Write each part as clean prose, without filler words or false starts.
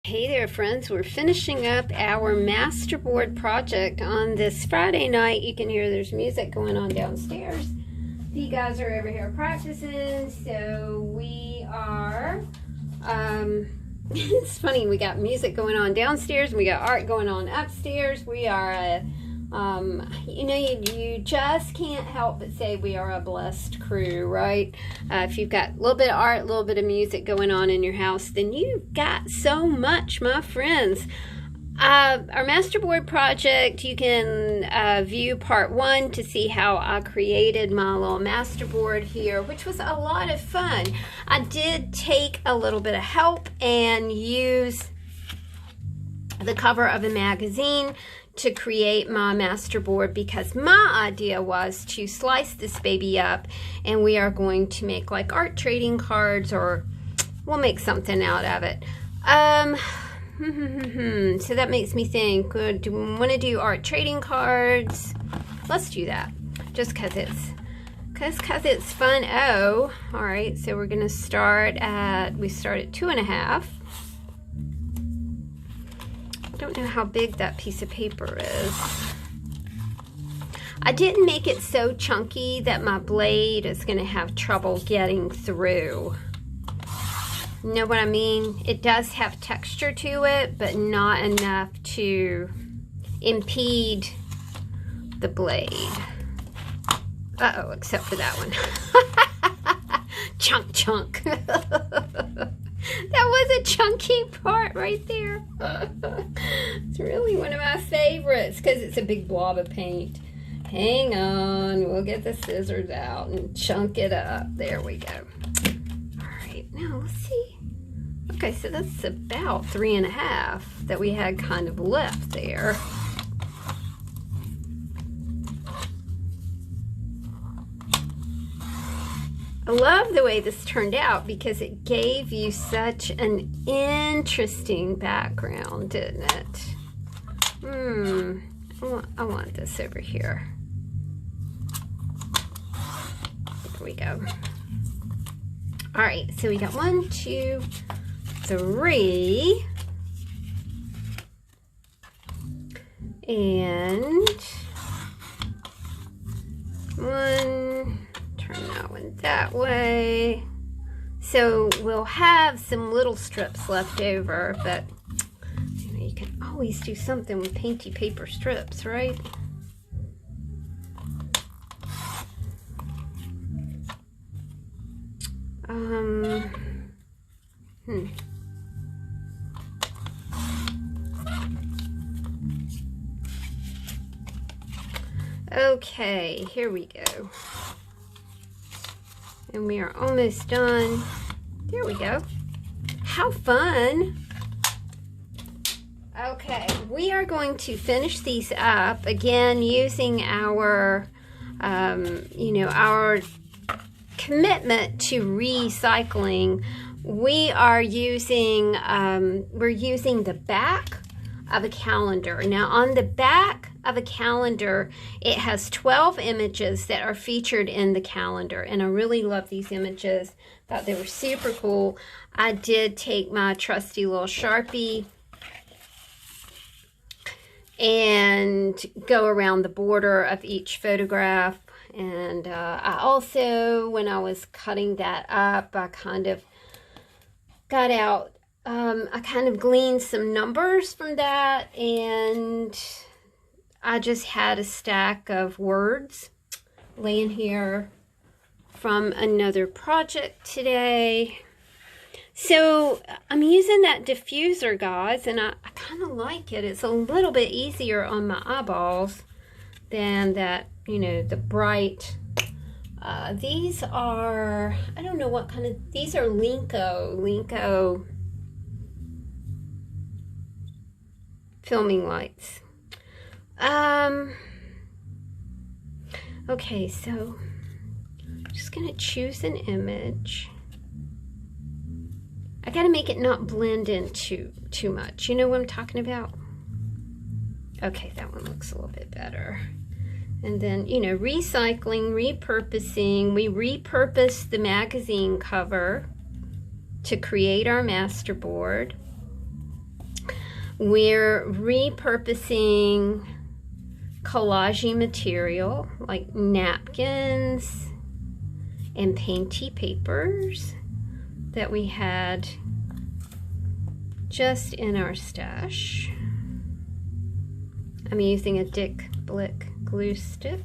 Hey there friends, we're finishing up our masterboard project on this Friday night. You can hear there's music going on downstairs. You guys are over here practicing, so we are, it's funny, we got music going on downstairs and we got art going on upstairs. We are you know, you just can't help but say we are a blessed crew, right? If you've got a little bit of art, a little bit of music going on in your house, then you've got so much, my friends. Our masterboard project, you can view part 1 to see how I created my little masterboard here, which was a lot of fun. I did take a little bit of help and use the cover of a magazine to create my masterboard, because my idea was to slice this baby up and we are going to make like art trading cards, or we'll make something out of it. So that makes me think, do we want to do art trading cards? Let's do that, just because it's fun. Oh, all right, so we're gonna start at 2.5. I don't know how big that piece of paper is. I didn't make it so chunky that my blade is going to have trouble getting through. You know what I mean? It does have texture to it, but not enough to impede the blade. Uh-oh, except for that one. Chunk. That was a chunky part right there. It's really one of my favorites because it's a big blob of paint. Hang on, we'll get the scissors out and chunk it up. There we go. All right, now let's see. Okay, so that's about 3.5 that we had kind of left there. I love the way this turned out because it gave you such an interesting background, didn't it? I want this over here. There we go. All right, so we got 1, 2, 3. And 1. Turn that one that way. So we'll have some little strips left over, but you know, you can always do something with painty paper strips, right? Okay, here we go. And we are almost done. There we go. How fun. Okay, we are going to finish these up again using our, you know, our commitment to recycling. We are using, we're using the back of a calendar. Now on the back of a calendar, it has 12 images that are featured in the calendar, and I really love these images. Thought they were super cool. I did take my trusty little Sharpie and go around the border of each photograph, and I also, when I was cutting that up, I kind of got out, I kind of gleaned some numbers from that, and I just had a stack of words laying here from another project today. So I'm using that diffuser, guys, and I kind of like it. It's a little bit easier on my eyeballs than that, you know, the bright. These are, I don't know what kind of, these are Linko filming lights. Okay, so I'm just gonna choose an image. I gotta make it not blend in too much. You know what I'm talking about? Okay, that one looks a little bit better. And then, you know, recycling, repurposing. We repurposed the magazine cover to create our masterboard. We're repurposing collage material like napkins and painty papers that we had just in our stash. I'm using a Dick Blick glue stick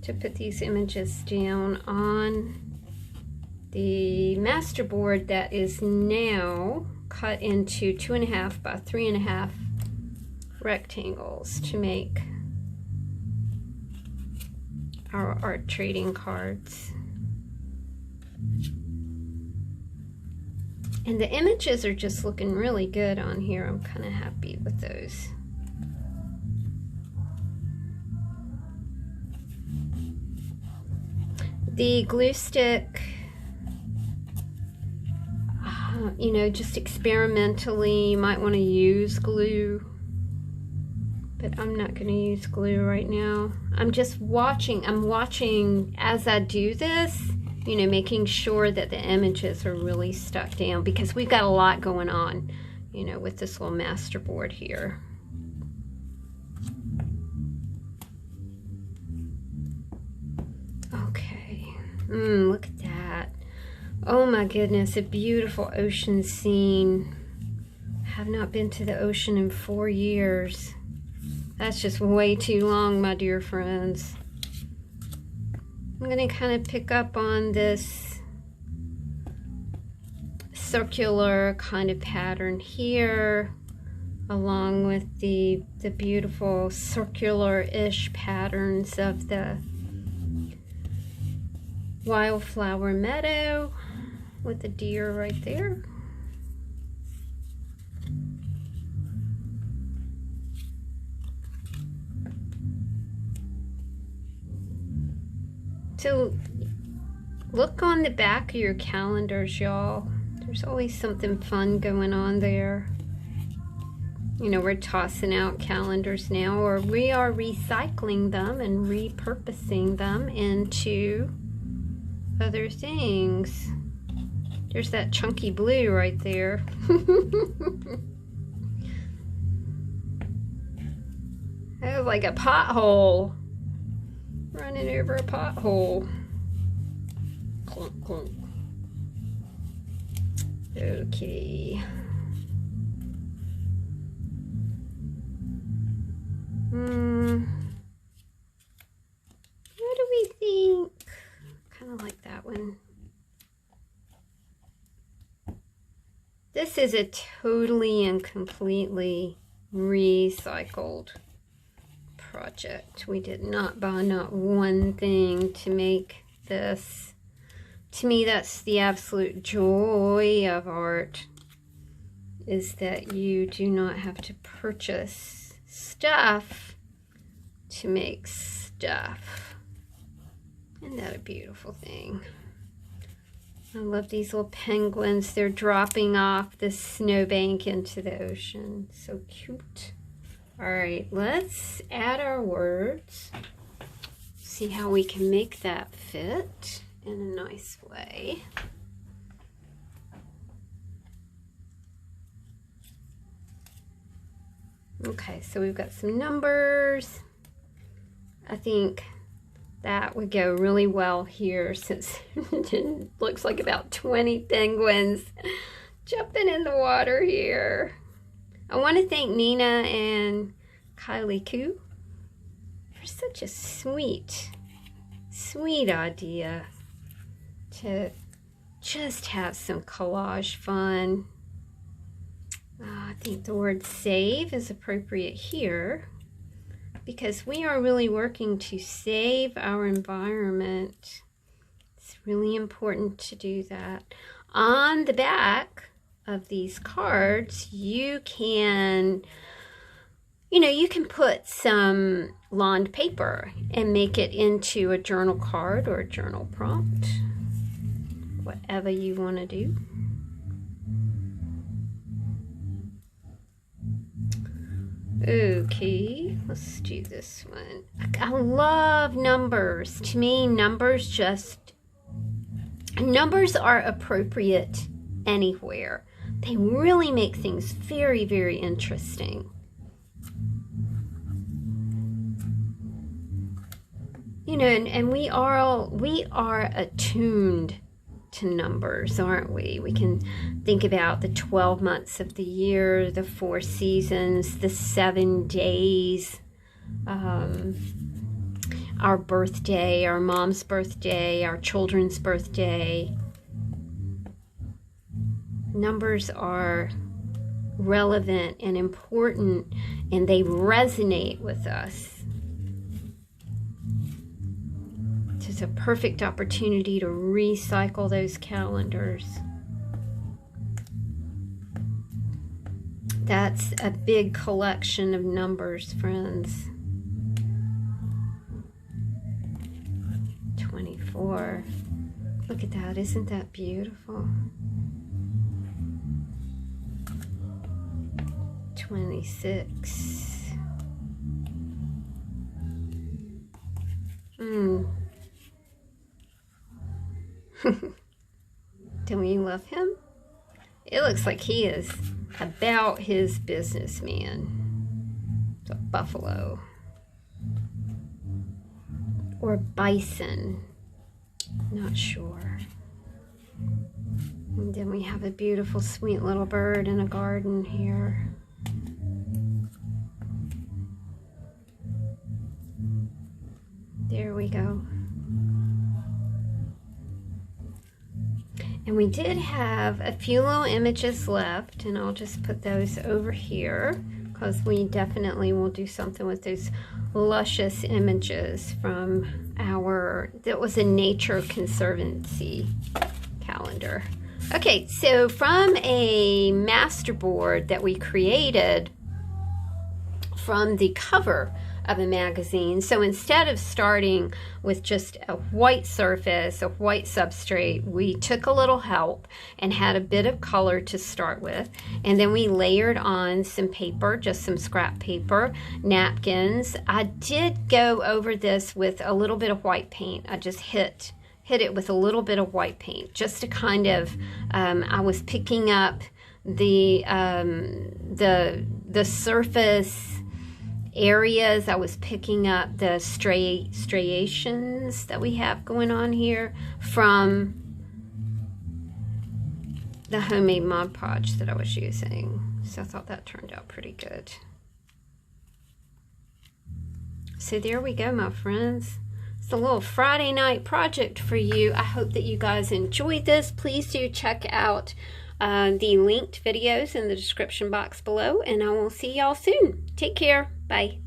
to put these images down on the masterboard that is now cut into 2.5 by 3.5 rectangles to make our art trading cards. And the images are just looking really good on here. I'm kind of happy with those. The glue stick, you know, just experimentally, you might want to use glue, but I'm not going to use glue right now. I'm just watching. I'm watching as I do this, you know, making sure that the images are really stuck down, because we've got a lot going on, you know, with this little masterboard here. Okay, look at that. Oh my goodness, a beautiful ocean scene. I have not been to the ocean in 4 years. That's just way too long, my dear friends. I'm going to kind of pick up on this circular kind of pattern here, along with the beautiful circular-ish patterns of the wildflower meadow with the deer right there. So look on the back of your calendars, y'all. There's always something fun going on there. You know, we're tossing out calendars now, or we are recycling them and repurposing them into other things. There's that chunky blue right there. That was like a pothole. Running over a pothole. Clunk, clunk. Okay. What do we think? Kind of like that one. This is a totally and completely recycled project. We did not buy not one thing to make this. To me, that's the absolute joy of art, is that you do not have to purchase stuff to make stuff. Isn't that a beautiful thing? I love these little penguins. They're dropping off the snowbank into the ocean. So cute. All right, let's add our words. See how we can make that fit in a nice way. Okay, so we've got some numbers. I think that would go really well here, since it looks like about 20 penguins jumping in the water here. I want to thank Nina and Kylie Coo for such a sweet, sweet idea to just have some collage fun. I think the word save is appropriate here, because we are really working to save our environment. It's really important to do that. On the back of these cards, you can, you know, you can put some lawned paper and make it into a journal card or a journal prompt, whatever you want to do. Okay, let's do this one. I love numbers. To me, numbers are appropriate anywhere. They really make things very, very interesting. You know, and we are attuned to numbers, aren't we? We can think about the 12 months of the year, the 4 seasons, the 7 days, our birthday, our mom's birthday, our children's birthday. Numbers are relevant and important, and they resonate with us. It's a perfect opportunity to recycle those calendars. That's a big collection of numbers, friends. 24. Look at that. Isn't that beautiful? 26. Don't we love him? It looks like he is about his business, man. It's a buffalo. Or bison. Not sure. And then we have a beautiful, sweet little bird in a garden here. There we go. And we did have a few little images left, and I'll just put those over here because we definitely will do something with those luscious images from that was a Nature Conservancy calendar. Okay, so from a masterboard that we created from the cover of a magazine. So instead of starting with just a white surface, a white substrate, we took a little help and had a bit of color to start with, and then we layered on some paper, just some scrap paper, napkins. I did go over this with a little bit of white paint. I just hit it with a little bit of white paint just to kind of I was picking up the surface areas. I was picking up the striations that we have going on here from the homemade Mod Podge that I was using. So I thought that turned out pretty good. So there we go, my friends. It's a little Friday night project for you. I hope that you guys enjoyed this. Please do check out the linked videos in the description box below, and I will see y'all soon. Take care. Bye.